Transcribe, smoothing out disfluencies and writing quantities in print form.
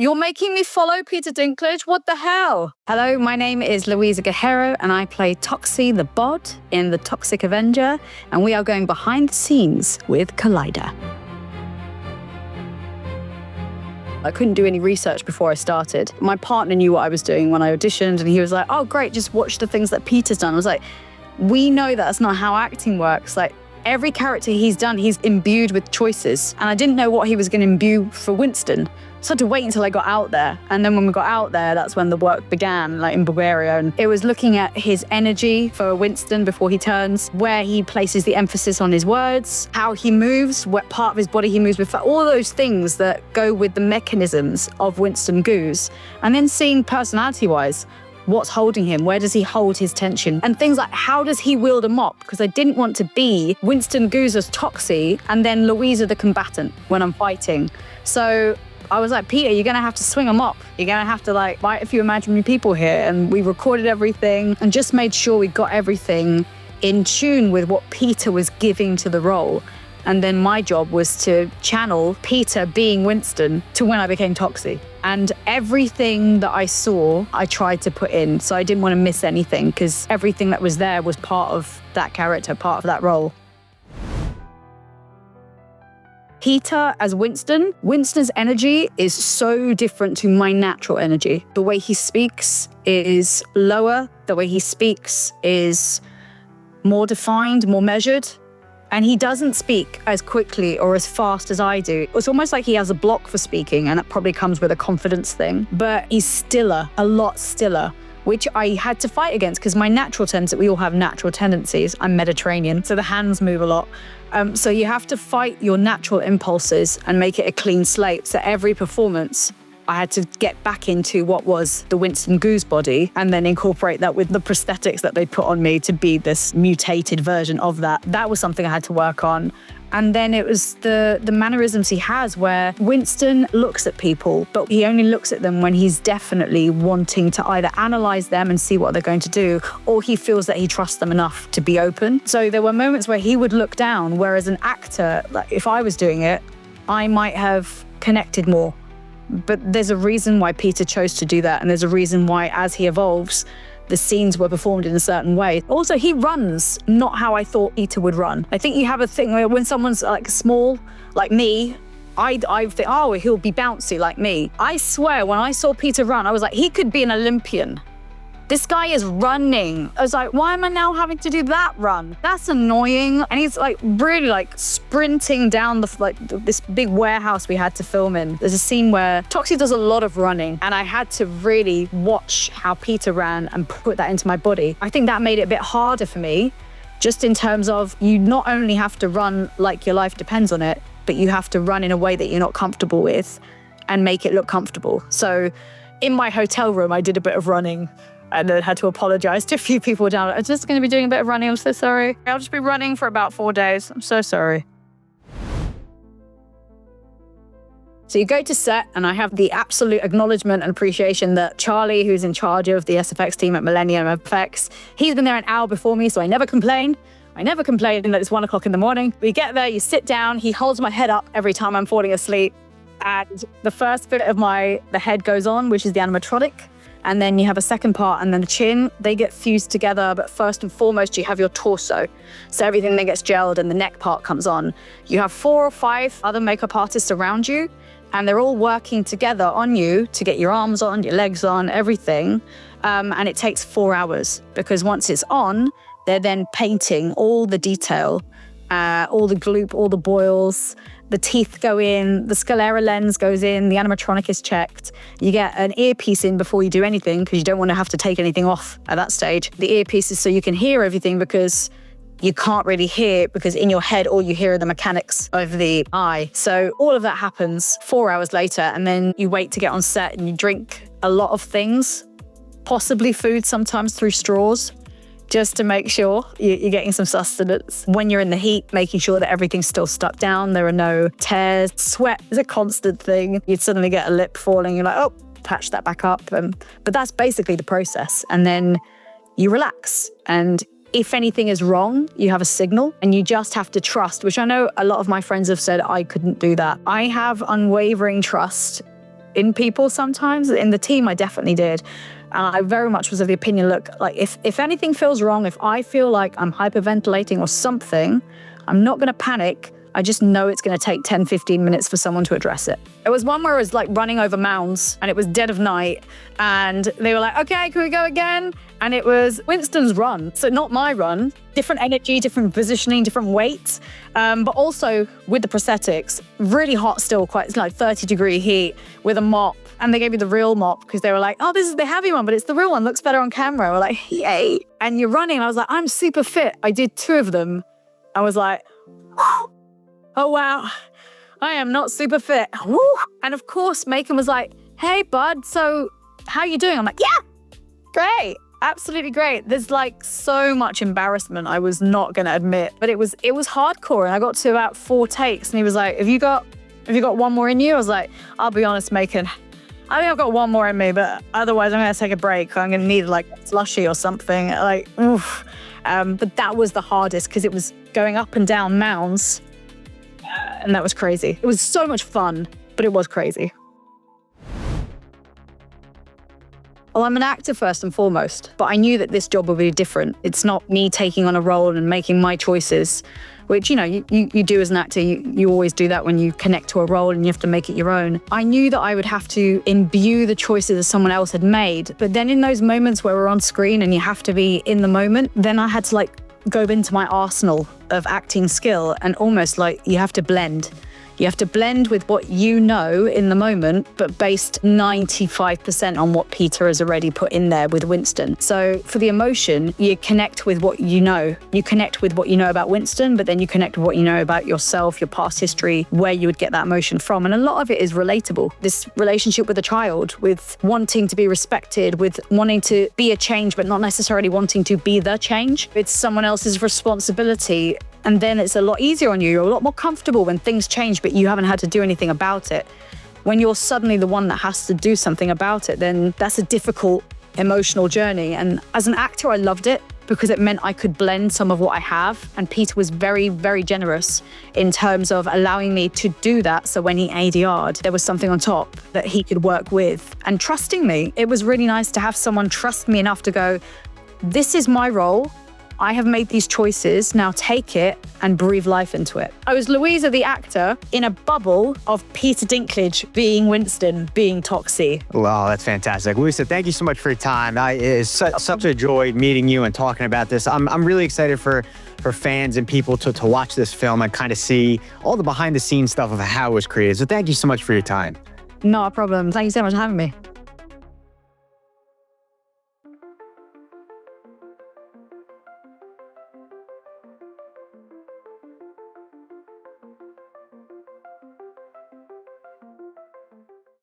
You're making me follow Peter Dinklage? What the hell? Hello, my name is Luisa Guerreiro, and I play Toxie the Bod in the Toxic Avenger, and we are going behind the scenes with Collider. I couldn't do any research before I started. My partner knew what I was doing when I auditioned, and he was like, oh, great, just watch the things that Peter's done. I was like, we know that's not how acting works. Like, every character he's done, he's imbued with choices. And I didn't know what he was going to imbue for Winston. So I had to wait until I got out there. And then when we got out there, that's when the work began, like in Bulgaria. And it was looking at his energy for Winston before he turns, where he places the emphasis on his words, how he moves, what part of his body he moves with, all those things that go with the mechanisms of Winston Goose. And then seeing personality-wise, what's holding him? Where does he hold his tension? And things like, how does he wield a mop? Because I didn't want to be Winston Goose as Toxie and then Luisa the combatant when I'm fighting. So I was like, Peter, you're gonna have to swing a mop. You're gonna have to like fight a few imaginary people here. And we recorded everything and just made sure we got everything in tune with what Peter was giving to the role. And then my job was to channel Peter being Winston to when I became Toxie. And everything that I saw, I tried to put in. So I didn't want to miss anything because everything that was there was part of that character, part of that role. Peter as Winston, Winston's energy is so different to my natural energy. The way he speaks is lower. The way he speaks is more defined, more measured. And he doesn't speak as quickly or as fast as I do. It's almost like he has a block for speaking, and that probably comes with a confidence thing. But he's stiller, a lot stiller, which I had to fight against because my natural tendency, we all have natural tendencies. I'm Mediterranean, so the hands move a lot. So you have to fight your natural impulses and make it a clean slate. So every performance, I had to get back into what was the Winston Goose body and then incorporate that with the prosthetics that they put on me to be this mutated version of that. That was something I had to work on. And then it was the mannerisms he has where Winston looks at people, but he only looks at them when he's definitely wanting to either analyze them and see what they're going to do, or he feels that he trusts them enough to be open. So there were moments where he would look down, whereas an actor, like if I was doing it, I might have connected more. But there's a reason why Peter chose to do that. And there's a reason why, as he evolves, the scenes were performed in a certain way. Also, he runs not how I thought Peter would run. I think you have a thing where when someone's like small, like me, I think, oh, he'll be bouncy like me. I swear, when I saw Peter run, I was like, he could be an Olympian. This guy is running. I was like, why am I now having to do that run? That's annoying. And he's like really like sprinting down this big warehouse we had to film in. There's a scene where Toxie does a lot of running and I had to really watch how Peter ran and put that into my body. I think that made it a bit harder for me, just in terms of you not only have to run like your life depends on it, but you have to run in a way that you're not comfortable with and make it look comfortable. So in my hotel room, I did a bit of running and then had to apologize to a few people down. I'm just going to be doing a bit of running. I'm so sorry. I'll just be running for about 4 days. I'm so sorry. So you go to set, and I have the absolute acknowledgement and appreciation that Charlie, who's in charge of the SFX team at Millennium FX, he's been there an hour before me, so I never complained. I never complained that it's 1 o'clock in the morning. We get there, you sit down, he holds my head up every time I'm falling asleep. And the first bit of the head goes on, which is the animatronic. And then you have a second part, and then the chin, they get fused together. But first and foremost, you have your torso. So everything then gets gelled and the neck part comes on. You have 4 or 5 other makeup artists around you, and they're all working together on you to get your arms on, your legs on, everything. And it takes 4 hours because once it's on, they're then painting all the detail, all the gloop, all the boils. The teeth go in, the sclera lens goes in, the animatronic is checked. You get an earpiece in before you do anything because you don't want to have to take anything off at that stage. The earpiece is so you can hear everything because you can't really hear because in your head, all you hear are the mechanics of the eye. So all of that happens 4 hours later, and then you wait to get on set and you drink a lot of things, possibly food sometimes through straws, just to make sure you're getting some sustenance. When you're in the heat, making sure that everything's still stuck down, there are no tears. Sweat is a constant thing. You'd suddenly get a lip falling, you're like, oh, patch that back up. But that's basically the process. And then you relax. And if anything is wrong, you have a signal and you just have to trust, which I know a lot of my friends have said I couldn't do that. I have unwavering trust in people sometimes. In the team, I definitely did. And I very much was of the opinion, look, like if anything feels wrong, if I feel like I'm hyperventilating or something, I'm not going to panic. I just know it's going to take 10, 15 minutes for someone to address it. It was one where I was like running over mounds and it was dead of night. And they were like, okay, can we go again? And it was Winston's run. So not my run, different energy, different positioning, different weights. But also with the prosthetics, really hot still, quite like 30-degree heat with a mop. And they gave me the real mop because they were like, oh, this is the heavy one, but it's the real one. Looks better on camera. We're like, yay. And you're running. And I was like, I'm super fit. I did 2 of them. I was like, whew. Oh, wow, I am not super fit. Woo. And of course, Macon was like, hey, bud, so how you doing? I'm like, yeah, great, absolutely great. There's like so much embarrassment I was not going to admit, but it was hardcore. And I got to about 4 takes and he was like, have you got one more in you? I was like, I'll be honest, Macon, I think I've got one more in me, but otherwise I'm going to take a break. I'm going to need like a slushy or something. Like, oof. But that was the hardest because it was going up and down mounds. And that was crazy. It was so much fun, but it was crazy. Well, I'm an actor first and foremost, but I knew that this job would be different. It's not me taking on a role and making my choices, which, you know, you do as an actor. You always do that when you connect to a role and you have to make it your own. I knew that I would have to imbue the choices that someone else had made. But then in those moments where we're on screen and you have to be in the moment, then I had to like go into my arsenal of acting skill and almost like you have to blend. You have to blend with what you know in the moment, but based 95% on what Peter has already put in there with Winston. So for the emotion, you connect with what you know. You connect with what you know about Winston, but then you connect with what you know about yourself, your past history, where you would get that emotion from. And a lot of it is relatable. This relationship with a child, with wanting to be respected, with wanting to be a change, but not necessarily wanting to be the change. It's someone else's responsibility. And then it's a lot easier on you. You're a lot more comfortable when things change, but you haven't had to do anything about it. When you're suddenly the one that has to do something about it, then that's a difficult emotional journey. And as an actor, I loved it because it meant I could blend some of what I have. And Peter was very, very generous in terms of allowing me to do that. So when he ADR'd, there was something on top that he could work with and trusting me. It was really nice to have someone trust me enough to go, this is my role. I have made these choices, now take it and breathe life into it. I was Luisa, the actor, in a bubble of Peter Dinklage being Winston, being Toxie. Wow, that's fantastic. Luisa, thank you so much for your time. It's such a joy meeting you and talking about this. I'm really excited for fans and people to watch this film and kind of see all the behind the scenes stuff of how it was created. So thank you so much for your time. Not a problem. Thank you so much for having me.